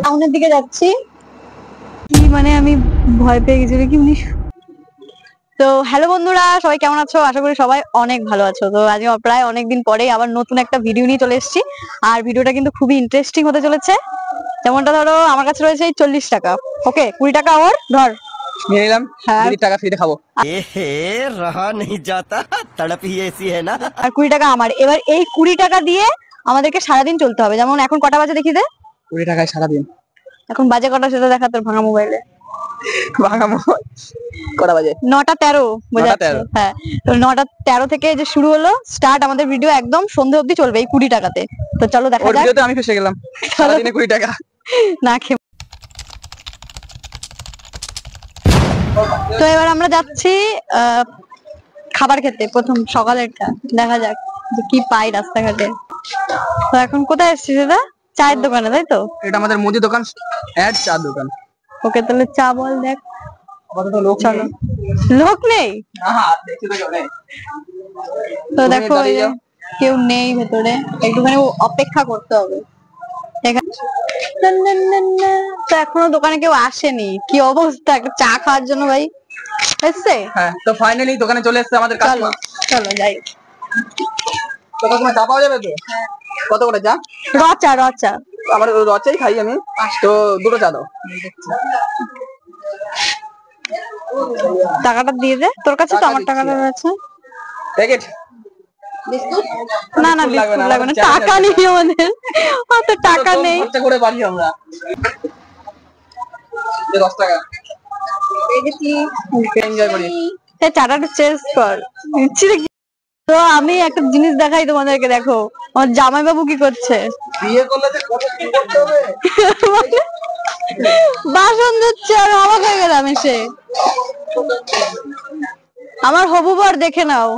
টাউনের দিকে যাচ্ছি। কি মানে আমি ভয় পেয়ে গেছি কি উনি। তো হ্যালো বন্ধুরা, সবাই কেমন আছো? আশা করি সবাই অনেক ভালো আছো। তো আজকে প্রায় অনেকদিন পরে আবার নতুন একটা ভিডিও নিয়ে চলে এসেছি। আর ভিডিওটা কিন্তু খুবই ইন্টারেস্টিং হতে চলেছে। যেমনটা ধরো আমার কাছে রয়েছে এই 40 টাকা, ওকে 20 টাকা ওর ধর নিয়ে নিলাম। হ্যাঁ 20 টাকা ফ্রিতে খাবো। रहा नहीं जाता, तड़प ही ऐसी है ना। আর 20 টাকা আমার। এবার এই 20 টাকা দিয়ে আমাদেরকে সারাদিন চলতে হবে। যেমন এখন কটা বাজে দেখি দে। 20 টাকায় সারাদিন। এখন বাজে কটা সেটা দেখা তোর ভাঙা মোবাইলে। ভাঙা মোবাইল কটা বাজে? 9টা 13 বোঝাচ্ছে। 9টা 13। হ্যাঁ, তো 9টা 13 থেকে যে শুরু হলো স্টার্ট আমাদের ভিডিও, একদম সন্ধ্যে অবধি চলবে এই 20 টাকাতে। তো চলো দেখা ওর যাক। ভিডিওতে আমি ফেসে গেলাম। সারাদিনে 20 টাকা না খেয়ে। তো এবার আমরা যাচ্ছি খাবার খেতে। প্রথম সকালেরটা দেখা যাক যে কি পাই রাস্তাঘাটে। তো এখন কোথায় এসেছি সেটা? চায়ের দোকানে, তাই তো? এটা আমাদের মুদি দোকান, এড চা দোকান। ওকে তাহলে চা বল। দেখ আপাতত লোক চলো। নেই। লোক নেই? দেখছি তো কেউ নেই। তো তুমি দেখো দাঁড়িয়ে যাও। কেউ নেই ভেতরে, একটুখানি অপেক্ষা করতে হবে। তো এখনো দোকানে কেউ আসেনি। কি অবস্থা একটা চা খাওয়ার জন্য ভাই এসছে। হ্যাঁ, তো ফাইনালি দোকানে চলে এসেছে আমাদের চলো কাস্টমার। চলো যাই। তো কাস্টমার চা পাওয়া যাবে তো? কত করে চা? রচা রচা। আমার রচাই খাই আমি। তো দুটো চা দাও। টাকাটা দিয়ে দে, তোর কাছে তো আমার টাকাটা রয়েছে। প্যাকেট না না বিস্কুট লাগবে না, টাকা নেই আমাদের, অত টাকা নেই। খরচা করে বাড়ি আমরা। 10 টাকা এনজয় করি। চাটা চেঞ্জ কর। তো আমি একটা জিনিস দেখাই তোমাদেরকে, দেখো আমার জামাইবাবু কি করছে। বিয়ে করলে যে কত কি করতে হবে। বাসন ধুচ্ছে আর অবাক হয়ে গেলাম এসে। আমার হবু বর দেখে নাও।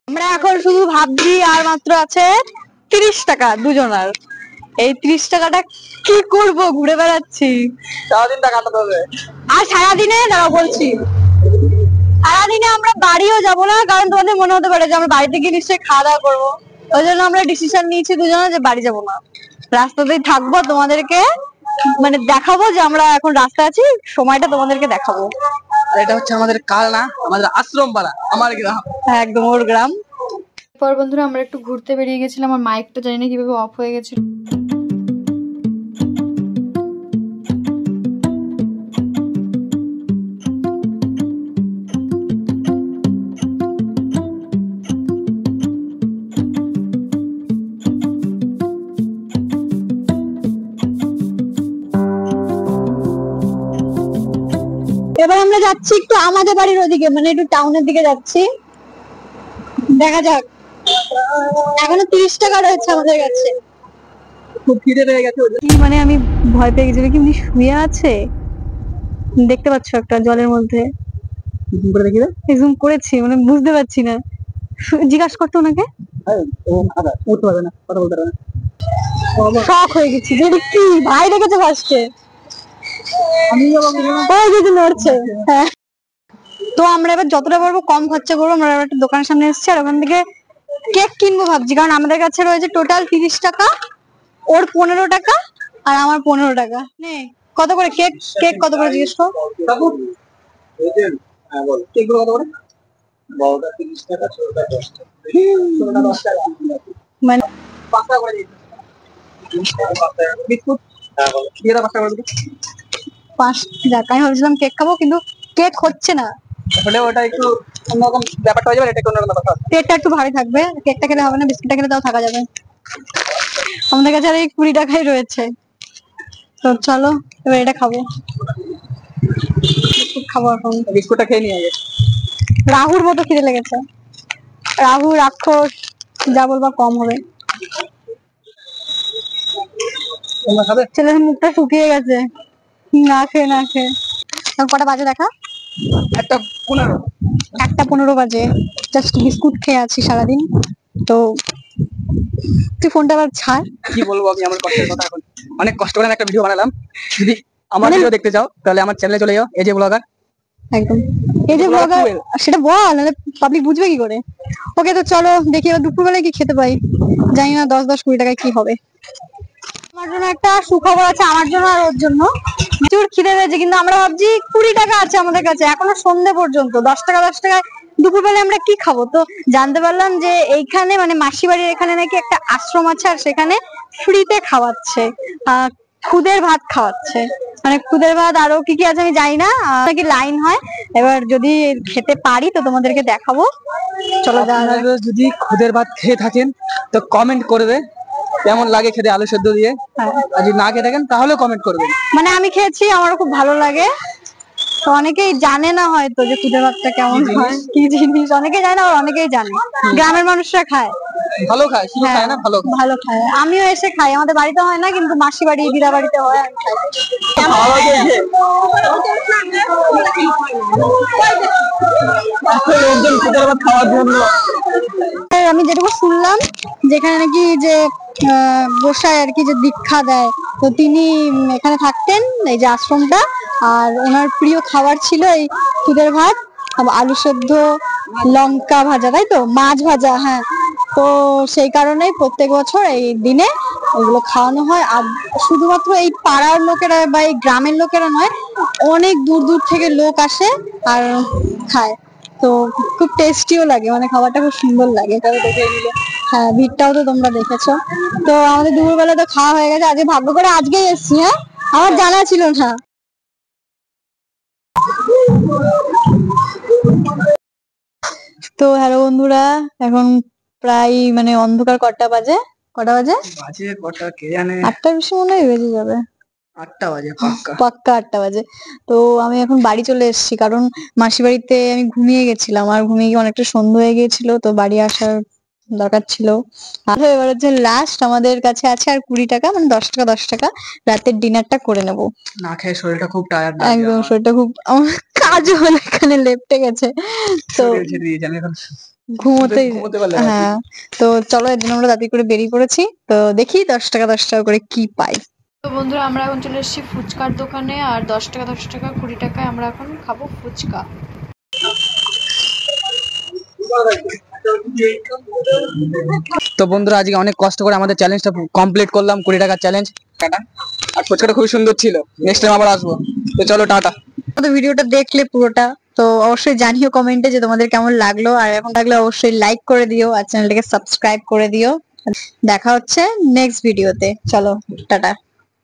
আমরা এখন শুধু ভাবছি আর মাত্র আছে 30 টাকা দুজনার। এই 30 টাকাটা কি করব? ঘুরে বেড়াচ্ছি সারাদিনটা কাটাতে হবে। আর সারাদিনে দাঁড়াও বলছি, সারাদিনে আমরা বাড়িও যাব না, কারণ তোমাদের মনে হতে পারে যে আমরা বাড়িতে গিয়ে নিশ্চয়ই খাওয়া দাওয়া করবো। ওই জন্য আমরা ডিসিশন নিয়েছি দুজনে যে বাড়ি যাব না, রাস্তাতেই থাকবো। তোমাদেরকে মানে দেখাবো যে আমরা এখন রাস্তায় আছি, সময়টা তোমাদেরকে দেখাবো। আর এটা হচ্ছে আমাদের কালনা, আমাদের আশ্রম পাড়া, আমার গ্রাম। হ্যাঁ একদম ওর গ্রাম। পর বন্ধুরা আমরা একটু ঘুরতে বেরিয়ে গেছিলাম। আমার মাইকটা জানি না কিভাবে অফ হয়ে গেছিল। এবার আমরা যাচ্ছি একটু আমাদের বাড়ির ওদিকে, মানে একটু টাউনের দিকে যাচ্ছি। দেখা যাক। এখনো 30 টাকা রয়েছে আমাদের কাছে। খুব খিদে পেয়ে গেছে। কি মানে আমি ভয় পেয়ে গেছি কি উনি শুয়ে আছে। দেখতে পাচ্ছ একটা জলের মধ্যে। জুম করে দেখি রে। জুম করেছি, মানে বুঝতে পারছি না। জিজ্ঞাসা করতো ওনাকে। ও আদা উঠতে পারবে না, কথা বলতে পারবে না। শক হয়ে গেছি যে এটা কি ভাই দেখেছে ফার্স্টে। আমি ওই যে নড়ছে। হ্যাঁ, তো আমরা এবার যতটা পারবো কম খরচা করবো। আমরা এবার একটা দোকানের সামনে এসেছি আর ওখান থেকে কেক কিনবো ভাবছি, কারণ আমাদের কাছে রয়েছে টোটাল 30 টাকা, ওর 15 টাকা আর আমার 15 টাকা। নে কত করে কেক? কেক কত করে জিজ্ঞেস কর। হ্যাঁ বল, কেকগুলো কত করে? বড়টা 30 টাকা, ছোটটা 10 টাকা। ছোটটা 10 টাকা। মানে 5 টাকা করে দিচ্ছি। বিস্কুট হ্যাঁ বল, দিয়ে দাও 5 টাকা করে। 5 টাকা। আমি ভাবছিলাম কেক খাবো, কিন্তু কেক হচ্ছে না। আসলে ওটা একটু অন্যরকম ব্যাপারটা হয়ে যাবে, এটা একটু অন্যরকম ব্যাপার। কেকটা একটু ভারী থাকবে, কেকটা খেলে হবে না, বিস্কুটটা খেলে তাও থাকা যাবে। আমাদের কাছে আর এই 20 টাকাই রয়েছে। তো চলো এবার এটা খাবো। বিস্কুট খাবো এখন। বিস্কুটটা খেয়ে নিয়ে আগে। রাহুর মতো খিদে লেগেছে। রাহু রাক্ষস যা বলবা কম হবে। তোমরা খাবে? ছেলের মুখটা শুকিয়ে গেছে না খেয়ে না খেয়ে। এখন কটা বাজে দেখা? 1:15। 1:15 বাজে। জাস্ট বিস্কুট খেয়ে আছি সারাদিন। তো তুই ফোনটা আবার ছাড়। কি বলবো আমি আমার কষ্টের কথা। এখন অনেক কষ্ট করে একটা ভিডিও বানালাম। যদি আমার ভিডিও দেখতে চাও তাহলে আমার চ্যানেলে চলে যাও, এই যে ব্লগার। একদম এই যে ব্লগার, সেটা বল নাহলে পাবলিক বুঝবে কি করে। ওকে তো চলো দেখি এবার দুপুরবেলায় কি খেতে পাই। জানি না 10-10 20 টাকায় কি হবে। আমার জন্য একটা সুখবর আছে, আমার জন্য আর ওর জন্য। প্রচুর খিদে পেয়েছে, কিন্তু আমরা ভাবছি 20 টাকা আছে আমাদের কাছে, এখনো সন্ধে পর্যন্ত। 10 টাকায় দুপুরবেলা আমরা কি খাবো? তো জানতে পারলাম যে এইখানে মানে মাসি বাড়ির এখানে নাকি একটা আশ্রম আছে, আর সেখানে ফ্রিতে খাওয়াচ্ছে, খুদের ভাত খাওয়াচ্ছে। মানে খুদের ভাত আরো কি কি আছে আমি জানি না, নাকি লাইন হয়। এবার যদি খেতে পারি তো তোমাদেরকে দেখাবো। চলো যাওয়া যাক। আপনারা যদি খুদের ভাত খেয়ে থাকেন তো কমেন্ট করবে কেমন লাগে খেতে আলু সেদ্ধ দিয়ে। হ্যাঁ। আর যদি না খেয়ে থাকেন তাহলেও কমেন্ট করবেন। মানে আমি খেয়েছি, আমারও খুব ভালো লাগে। তো অনেকেই জানে না হয়তো যে খুদে ভাতটা কেমন হয়, কি জিনিস। অনেকেই জানে না, আবার অনেকেই জানে। গ্রামের মানুষরা খায়, ভালো খায়, শুধু হ্যাঁ খায় না, ভালো খায়। ভালো খায়। আমিও এসে খাই, আমাদের বাড়িতে হয় না, কিন্তু মাসি বাড়ি দিদা বাড়িতে হয়, আমি খাই। লোকজন খুদের ভাত খাওয়ার জন্য। আমি যেটুকু শুনলাম, যেখানে নাকি যে গোসাই আর কি যে দীক্ষা দেয়, তো তিনি এখানে থাকতেন, এই যে আশ্রমটা। আর ওনার প্রিয় খাবার ছিল এই খুদের ভাত, আলু সেদ্ধ, লঙ্কা ভাজা, তাই তো, মাছ ভাজা। হ্যাঁ, তো সেই কারণেই প্রত্যেক বছর এই দিনে ওগুলো খাওয়ানো হয়। আর শুধুমাত্র এই পাড়ার লোকেরা বা এই গ্রামের লোকেরা নয়, অনেক দূর দূর থেকে লোক আসে আর খায়। তো খুব টেস্টিও লাগে, মানে খাবারটা খুব সুন্দর লাগে। তবে দেখে নিলে, হ্যাঁ, ভিড়টাও তো তোমরা দেখেছো। তো আমাদের দুপুরবেলা তো খাওয়া হয়ে গেছে, আজকে ভাগ্য করে আজকেই এসছি। হ্যাঁ, আমার জানা ছিল না। তো হ্যালো বন্ধুরা, এখন প্রায় মানে অন্ধকার। কটা বাজে? বাজে কটা কে জানে। 8টার বেশি মনে হয় বেজে যাবে। 8টা বাজে পাক্কা। পাক্কা 8টা বাজে। তো আমি এখন বাড়ি চলে এসেছি, কারণ মাসি বাড়িতে আমি ঘুমিয়ে গেছিলাম, আর ঘুমিয়ে গিয়ে অনেকটা সন্ধ্যা হয়ে গিয়েছিল, তো বাড়ি আসার দরকার ছিল। আর এবার হচ্ছে লাস্ট আমাদের কাছে আছে আর 20 টাকা, মানে 10 টাকা 10 টাকা, রাতের ডিনারটা করে নেব। না খেয়ে শরীরটা খুব টায়ার্ড একদম শরীরটা খুব, আমার কাজও হলো এখানে লেপটে গেছে, তো শরীর ছেড়ে দিয়েছে। আমি এখন ঘুমোতে। ঘুমোতে পারলে না। হ্যাঁ, তো চলো, এর জন্য আমরা তাড়াতাড়ি করে বেরিয়ে পড়েছি। তো দেখি 10 টাকা 10 টাকা করে কি পাই। তো বন্ধুরা, আমরা এখন চলে এসেছি ফুচকার দোকানে, আর 10 টাকা 10 টাকা 20 টাকায় আমরা এখন খাবো ফুচকা। তো বন্ধুরা, আজকে অনেক কষ্ট করে আমাদের চ্যালেঞ্জটা কমপ্লিট করলাম, 20 টাকার চ্যালেঞ্জ। টাটা। আর ফুচকাটা খুবই সুন্দর ছিল, নেক্সট টাইম আবার আসবো। তো চলো টাটা। তো ভিডিওটা দেখলে পুরোটা, তো অবশ্যই জানিও কমেন্টে যে তোমাদের কেমন লাগলো। আর এখন লাগলে অবশ্যই লাইক করে দিও, আর চ্যানেলটাকে সাবস্ক্রাইব করে দিও। দেখা হচ্ছে নেক্সট ভিডিওতে। চলো টাটা।